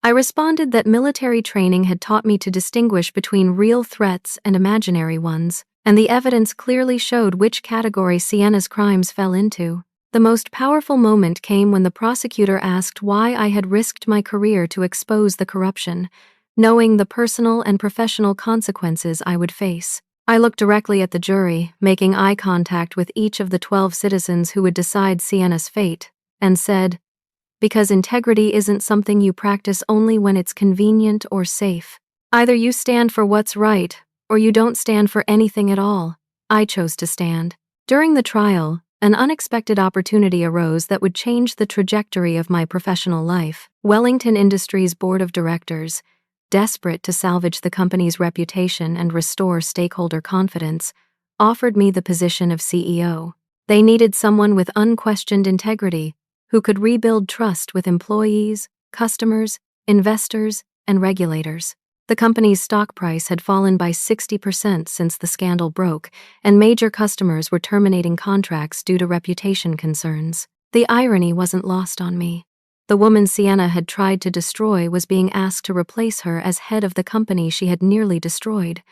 I responded that military training had taught me to distinguish between real threats and imaginary ones, and the evidence clearly showed which category Sienna's crimes fell into. The most powerful moment came when the prosecutor asked why I had risked my career to expose the corruption, knowing the personal and professional consequences I would face. I looked directly at the jury, making eye contact with each of the 12 citizens who would decide Sienna's fate, and said, "Because integrity isn't something you practice only when it's convenient or safe. Either you stand for what's right, or you don't stand for anything at all." I chose to stand. During the trial, an unexpected opportunity arose that would change the trajectory of my professional life. Wellington Industries' board of directors, desperate to salvage the company's reputation and restore stakeholder confidence, offered me the position of CEO. They needed someone with unquestioned integrity, who could rebuild trust with employees, customers, investors, and regulators. The company's stock price had fallen by 60% since the scandal broke, and major customers were terminating contracts due to reputation concerns. The irony wasn't lost on me. The woman Sienna had tried to destroy was being asked to replace her as head of the company she had nearly destroyed,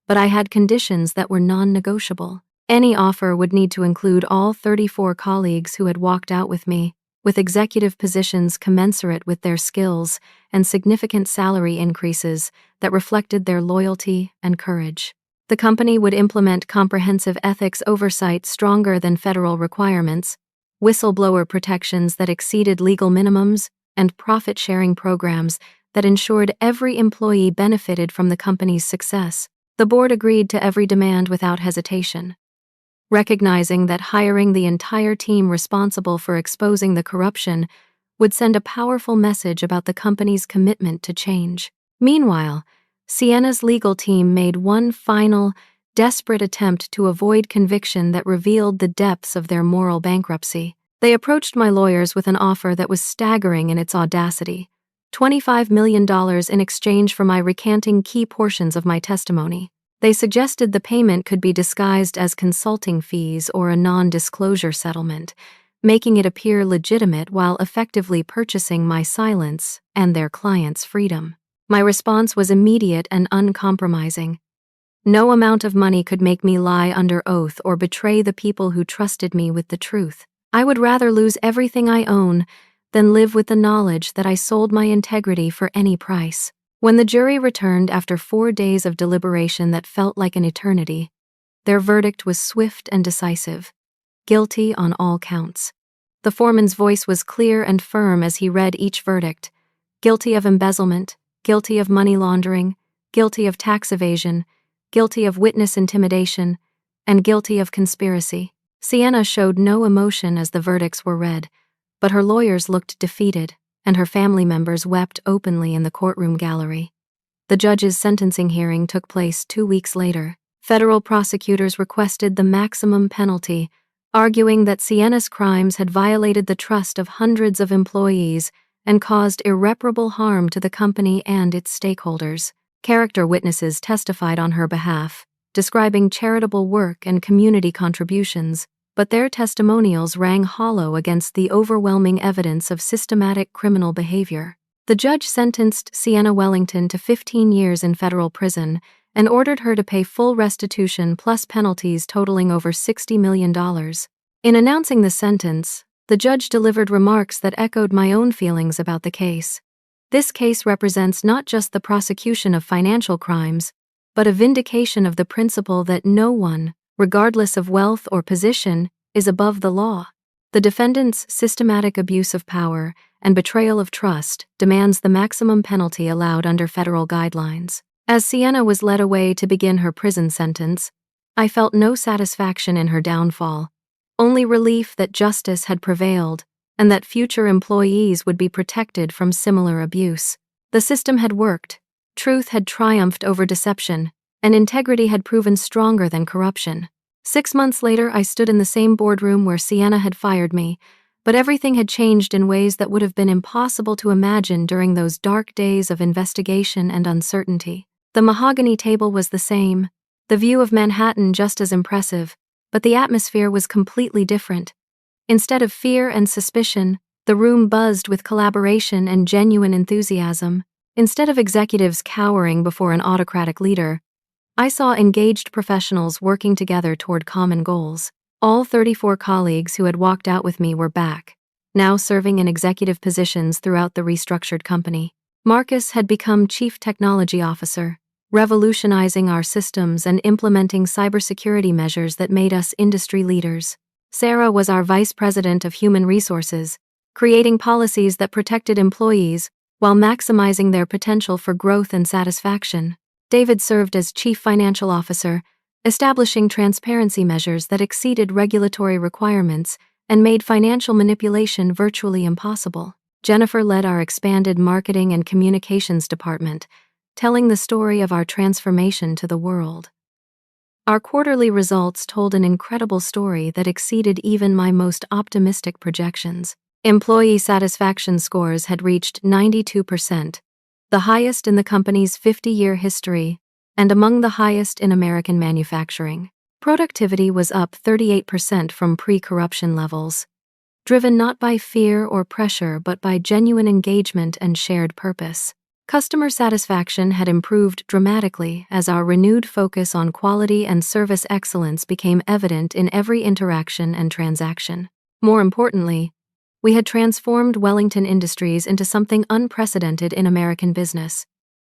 but I had conditions that were non-negotiable. Any offer would need to include all 34 colleagues who had walked out with me, with executive positions commensurate with their skills and significant salary increases that reflected their loyalty and courage. The company would implement comprehensive ethics oversight stronger than federal requirements, whistleblower protections that exceeded legal minimums, and profit-sharing programs that ensured every employee benefited from the company's success. The board agreed to every demand without hesitation, recognizing that hiring the entire team responsible for exposing the corruption would send a powerful message about the company's commitment to change. Meanwhile, Sienna's legal team made one final, desperate attempt to avoid conviction that revealed the depths of their moral bankruptcy. They approached my lawyers with an offer that was staggering in its audacity: $25 million in exchange for my recanting key portions of my testimony. They suggested the payment could be disguised as consulting fees or a non-disclosure settlement, making it appear legitimate while effectively purchasing my silence and their client's freedom. My response was immediate and uncompromising. No amount of money could make me lie under oath or betray the people who trusted me with the truth. I would rather lose everything I own than live with the knowledge that I sold my integrity for any price. When the jury returned after 4 days of deliberation that felt like an eternity, their verdict was swift and decisive: guilty on all counts. The foreman's voice was clear and firm as he read each verdict: guilty of embezzlement, guilty of money laundering, guilty of tax evasion, guilty of witness intimidation, and guilty of conspiracy. Sienna showed no emotion as the verdicts were read, but her lawyers looked defeated, and her family members wept openly in the courtroom gallery. The judge's sentencing hearing took place 2 weeks later. Federal prosecutors requested the maximum penalty, arguing that Sienna's crimes had violated the trust of hundreds of employees and caused irreparable harm to the company and its stakeholders. Character witnesses testified on her behalf, describing charitable work and community contributions, but their testimonials rang hollow against the overwhelming evidence of systematic criminal behavior. The judge sentenced Sienna Wellington to 15 years in federal prison and ordered her to pay full restitution plus penalties totaling over $60 million. In announcing the sentence, the judge delivered remarks that echoed my own feelings about the case. This case represents not just the prosecution of financial crimes, but a vindication of the principle that no one, regardless of wealth or position, is above the law. The defendant's systematic abuse of power and betrayal of trust demands the maximum penalty allowed under federal guidelines. As Sienna was led away to begin her prison sentence, I felt no satisfaction in her downfall, only relief that justice had prevailed and that future employees would be protected from similar abuse. The system had worked, truth had triumphed over deception, and integrity had proven stronger than corruption. 6 months later, I stood in the same boardroom where Sienna had fired me, but everything had changed in ways that would have been impossible to imagine during those dark days of investigation and uncertainty. The mahogany table was the same, the view of Manhattan just as impressive, but the atmosphere was completely different. Instead of fear and suspicion, the room buzzed with collaboration and genuine enthusiasm. Instead of executives cowering before an autocratic leader, I saw engaged professionals working together toward common goals. All 34 colleagues who had walked out with me were back, now serving in executive positions throughout the restructured company. Marcus had become Chief Technology Officer, revolutionizing our systems and implementing cybersecurity measures that made us industry leaders. Sarah was our Vice President of Human Resources, creating policies that protected employees while maximizing their potential for growth and satisfaction. David served as Chief Financial Officer, establishing transparency measures that exceeded regulatory requirements and made financial manipulation virtually impossible. Jennifer led our expanded marketing and communications department, telling the story of our transformation to the world. Our quarterly results told an incredible story that exceeded even my most optimistic projections. Employee satisfaction scores had reached 92%, the highest in the company's 50-year history, and among the highest in American manufacturing. Productivity was up 38% from pre-corruption levels, driven not by fear or pressure but by genuine engagement and shared purpose. Customer satisfaction had improved dramatically as our renewed focus on quality and service excellence became evident in every interaction and transaction. More importantly, We had transformed Wellington Industries into something unprecedented in American business.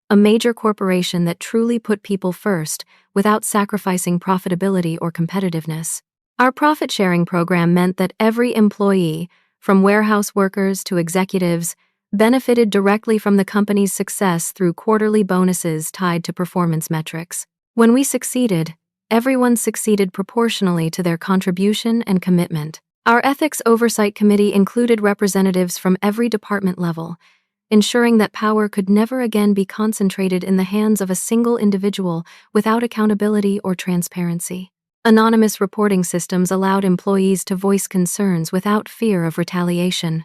A major corporation that truly put people first without sacrificing profitability or competitiveness. Our profit-sharing program meant that every employee, from warehouse workers to executives, benefited directly from the company's success through quarterly bonuses tied to performance metrics. When we succeeded, everyone succeeded proportionally to their contribution and commitment. Our Ethics Oversight Committee included representatives from every department level, ensuring that power could never again be concentrated in the hands of a single individual without accountability or transparency. Anonymous reporting systems allowed employees to voice concerns without fear of retaliation.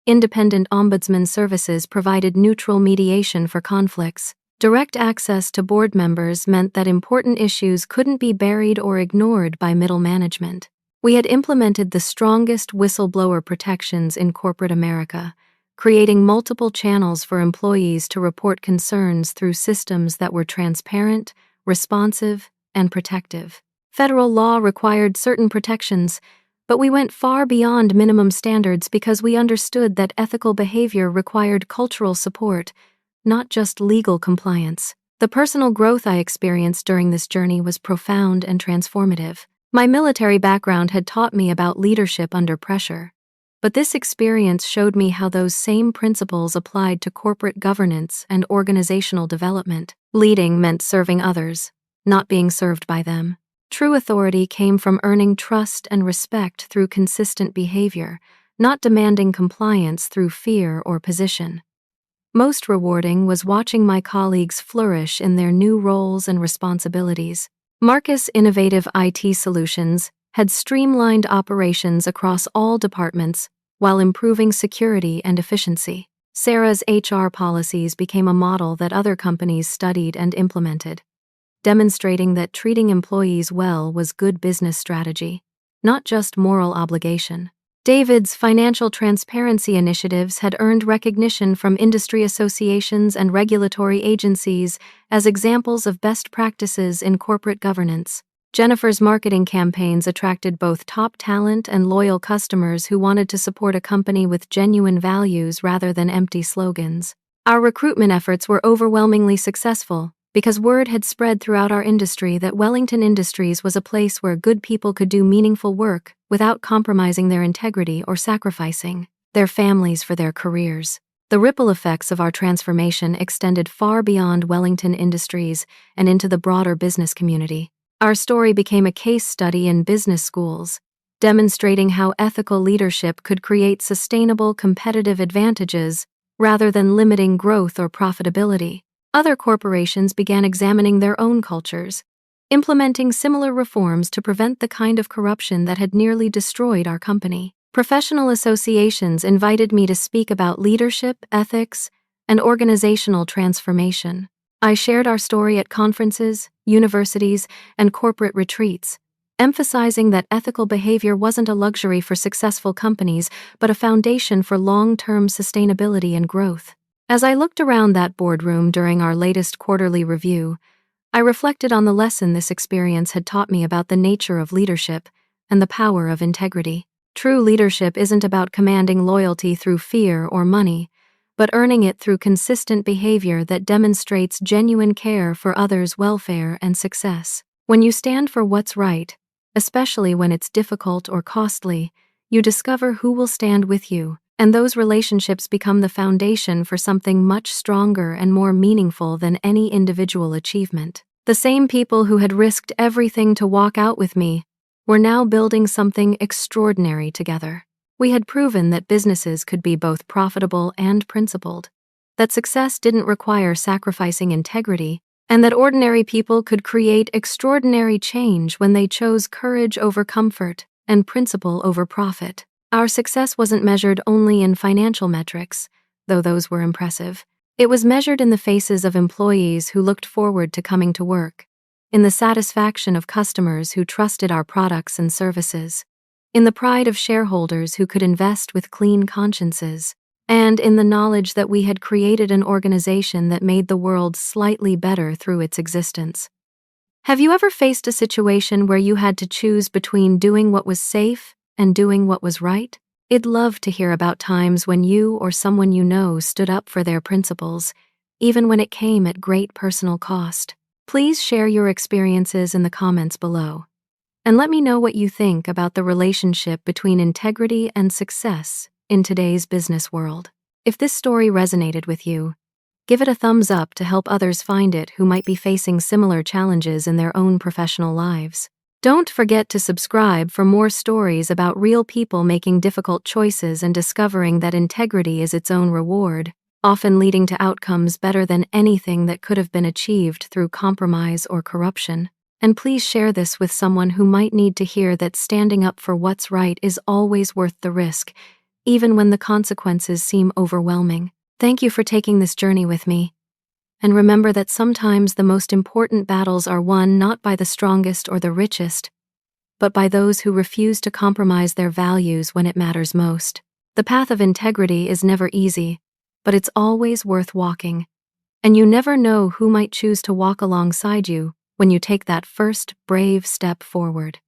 Independent ombudsman services provided neutral mediation for conflicts. Direct access to board members meant that important issues couldn't be buried or ignored by middle management. We had implemented the strongest whistleblower protections in corporate America, creating multiple channels for employees to report concerns through systems that were transparent, responsive, and protective. Federal law required certain protections, but we went far beyond minimum standards because we understood that ethical behavior required cultural support, not just legal compliance. The personal growth I experienced during this journey was profound and transformative. My military background had taught me about leadership under pressure, but this experience showed me how those same principles applied to corporate governance and organizational development. Leading meant serving others, not being served by them. True authority came from earning trust and respect through consistent behavior, not demanding compliance through fear or position. Most rewarding was watching my colleagues flourish in their new roles and responsibilities. Marcus' innovative IT solutions had streamlined operations across all departments while improving security and efficiency. Sarah's HR policies became a model that other companies studied and implemented, demonstrating that treating employees well was good business strategy, not just moral obligation. David's financial transparency initiatives had earned recognition from industry associations and regulatory agencies as examples of best practices in corporate governance. Jennifer's marketing campaigns attracted both top talent and loyal customers who wanted to support a company with genuine values rather than empty slogans. Our recruitment efforts were overwhelmingly successful, because word had spread throughout our industry that Wellington Industries was a place where good people could do meaningful work without compromising their integrity or sacrificing their families for their careers. The ripple effects of our transformation extended far beyond Wellington Industries and into the broader business community. Our story became a case study in business schools, demonstrating how ethical leadership could create sustainable competitive advantages rather than limiting growth or profitability. Other corporations began examining their own cultures, implementing similar reforms to prevent the kind of corruption that had nearly destroyed our company. Professional associations invited me to speak about leadership, ethics, and organizational transformation. I shared our story at conferences, universities, and corporate retreats, emphasizing that ethical behavior wasn't a luxury for successful companies, but a foundation for long-term sustainability and growth. As I looked around that boardroom during our latest quarterly review, I reflected on the lesson this experience had taught me about the nature of leadership and the power of integrity. True leadership isn't about commanding loyalty through fear or money, but earning it through consistent behavior that demonstrates genuine care for others' welfare and success. When you stand for what's right, especially when it's difficult or costly, you discover who will stand with you, and those relationships become the foundation for something much stronger and more meaningful than any individual achievement. The same people who had risked everything to walk out with me were now building something extraordinary together. We had proven that businesses could be both profitable and principled, that success didn't require sacrificing integrity, and that ordinary people could create extraordinary change when they chose courage over comfort and principle over profit. Our success wasn't measured only in financial metrics, though those were impressive. It was measured in the faces of employees who looked forward to coming to work, in the satisfaction of customers who trusted our products and services, in the pride of shareholders who could invest with clean consciences, and in the knowledge that we had created an organization that made the world slightly better through its existence. Have you ever faced a situation where you had to choose between doing what was safe and doing what was right? I'd love to hear about times when you or someone you know stood up for their principles, even when it came at great personal cost. Please share your experiences in the comments below. And let me know what you think about the relationship between integrity and success in today's business world. If this story resonated with you, give it a thumbs up to help others find it who might be facing similar challenges in their own professional lives. Don't forget to subscribe for more stories about real people making difficult choices and discovering that integrity is its own reward, often leading to outcomes better than anything that could have been achieved through compromise or corruption. And please share this with someone who might need to hear that standing up for what's right is always worth the risk, even when the consequences seem overwhelming. Thank you for taking this journey with me. And remember that sometimes the most important battles are won not by the strongest or the richest, but by those who refuse to compromise their values when it matters most. The path of integrity is never easy, but it's always worth walking. And you never know who might choose to walk alongside you when you take that first brave step forward.